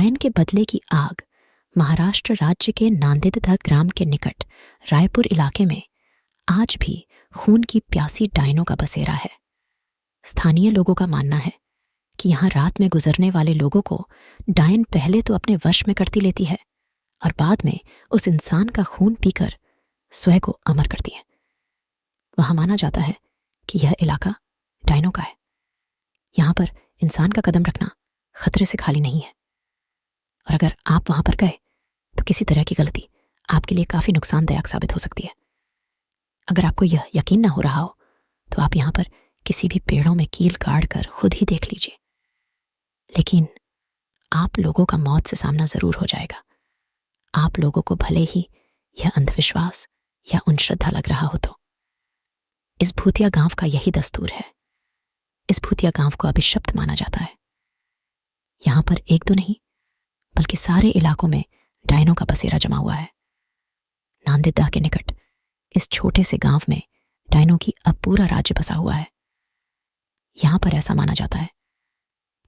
डायन के बदले की आग महाराष्ट्र राज्य के नांदेड़ ग्राम के निकट रायपुर इलाके में आज भी खून की प्यासी डायनों का बसेरा है। स्थानीय लोगों का मानना है कि यहाँ रात में गुजरने वाले लोगों को डायन पहले तो अपने वश में करती लेती है और बाद में उस इंसान का खून पीकर स्वयं को अमर करती है। वहां माना जाता है कि यह इलाका डायनों का है। यहाँ पर इंसान का कदम रखना खतरे से खाली नहीं है और अगर आप वहां पर गए तो किसी तरह की गलती आपके लिए काफी नुकसानदायक साबित हो सकती है। अगर आपको यह यकीन ना हो रहा हो तो आप यहाँ पर किसी भी पेड़ों में कील गाड़ कर खुद ही देख लीजिए, लेकिन आप लोगों का मौत से सामना जरूर हो जाएगा। आप लोगों को भले ही यह अंधविश्वास या अंधश्रद्धा लग रहा हो तो इस भूतिया गांव का यही दस्तूर है। इस भूतिया गांव को अभिशप्त माना जाता है। यहां पर एक दो नहीं बल्कि सारे इलाकों में डायनों का बसेरा जमा हुआ है। नांदेड़ के निकट इस छोटे से गांव में डायनों की अब पूरा राज्य बसा हुआ है। यहां पर ऐसा माना जाता है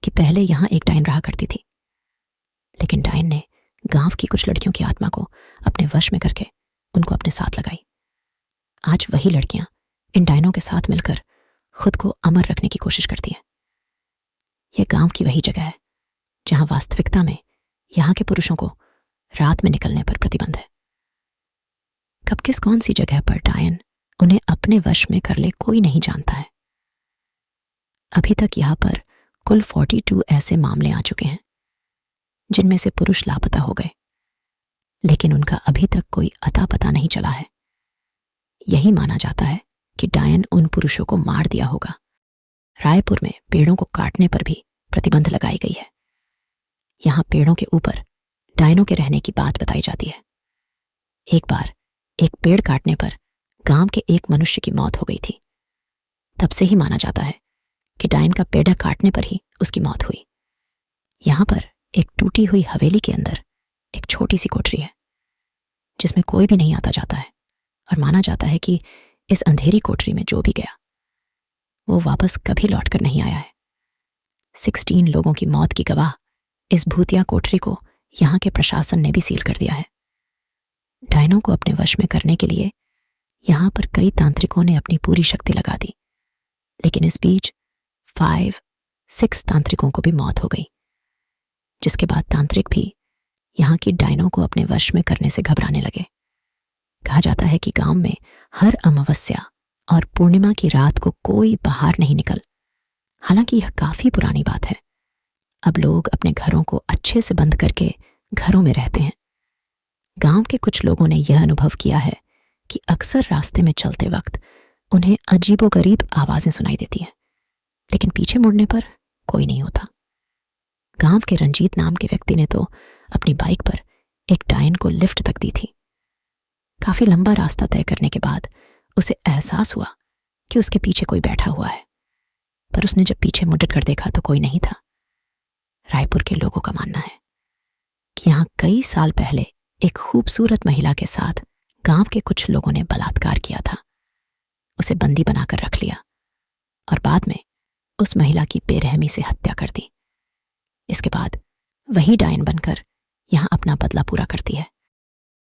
कि पहले यहां एक डायन रहा करती थी, लेकिन डायन ने गांव की कुछ लड़कियों की आत्मा को अपने वश में करके उनको अपने साथ लगाई। आज वही लड़कियां इन डायनों के साथ मिलकर खुद को अमर रखने की कोशिश करती हैं। यह गांव की वही जगह है जहां वास्तविकता में यहां के पुरुषों को रात में निकलने पर प्रतिबंध है। कब किस कौन सी जगह पर डायन उन्हें अपने वश में कर ले कोई नहीं जानता है। अभी तक यहां पर कुल 42 ऐसे मामले आ चुके हैं जिनमें से पुरुष लापता हो गए, लेकिन उनका अभी तक कोई अता पता नहीं चला है। यही माना जाता है कि डायन उन पुरुषों को मार दिया होगा। रायपुर में पेड़ों को काटने पर भी प्रतिबंध लगाई गई है। यहां पेड़ों के ऊपर डायनों के रहने की बात बताई जाती है। एक बार एक पेड़ काटने पर गांव के एक मनुष्य की मौत हो गई थी। तब से ही माना जाता है कि डायन का पेड़ काटने पर ही उसकी मौत हुई। यहां पर एक टूटी हुई हवेली के अंदर एक छोटी सी कोठरी है जिसमें कोई भी नहीं आता जाता है और माना जाता है कि इस अंधेरी कोठरी में जो भी गया वो वापस कभी लौटकर नहीं आया है। 16 लोगों की मौत की गवाह इस भूतिया कोठरी को यहां के प्रशासन ने भी सील कर दिया है। डायनों को अपने वश में करने के लिए यहां पर कई तांत्रिकों ने अपनी पूरी शक्ति लगा दी, लेकिन इस बीच 5-6 तांत्रिकों को भी मौत हो गई, जिसके बाद तांत्रिक भी यहां की डायनों को अपने वश में करने से घबराने लगे। कहा जाता है कि गांव में हर अमावस्या और पूर्णिमा की रात को कोई बाहर नहीं निकल। हालांकि यह काफी पुरानी बात है। अब लोग अपने घरों को अच्छे से बंद करके घरों में रहते हैं। गांव के कुछ लोगों ने यह अनुभव किया है कि अक्सर रास्ते में चलते वक्त उन्हें अजीबोगरीब आवाजें सुनाई देती हैं, लेकिन पीछे मुड़ने पर कोई नहीं होता। गांव के रंजीत नाम के व्यक्ति ने तो अपनी बाइक पर एक डायन को लिफ्ट तक दी थी। काफी लंबा रास्ता तय करने के बाद उसे एहसास हुआ कि उसके पीछे कोई बैठा हुआ है, पर उसने जब पीछे मुड़ कर देखा तो कोई नहीं था। रायपुर के लोगों का मानना है कि यहां कई साल पहले एक खूबसूरत महिला के साथ गांव के कुछ लोगों ने बलात्कार किया था। उसे बंदी बनाकर रख लिया और बाद में उस महिला की बेरहमी से हत्या कर दी। इसके बाद वही डायन बनकर यहां अपना बदला पूरा करती है।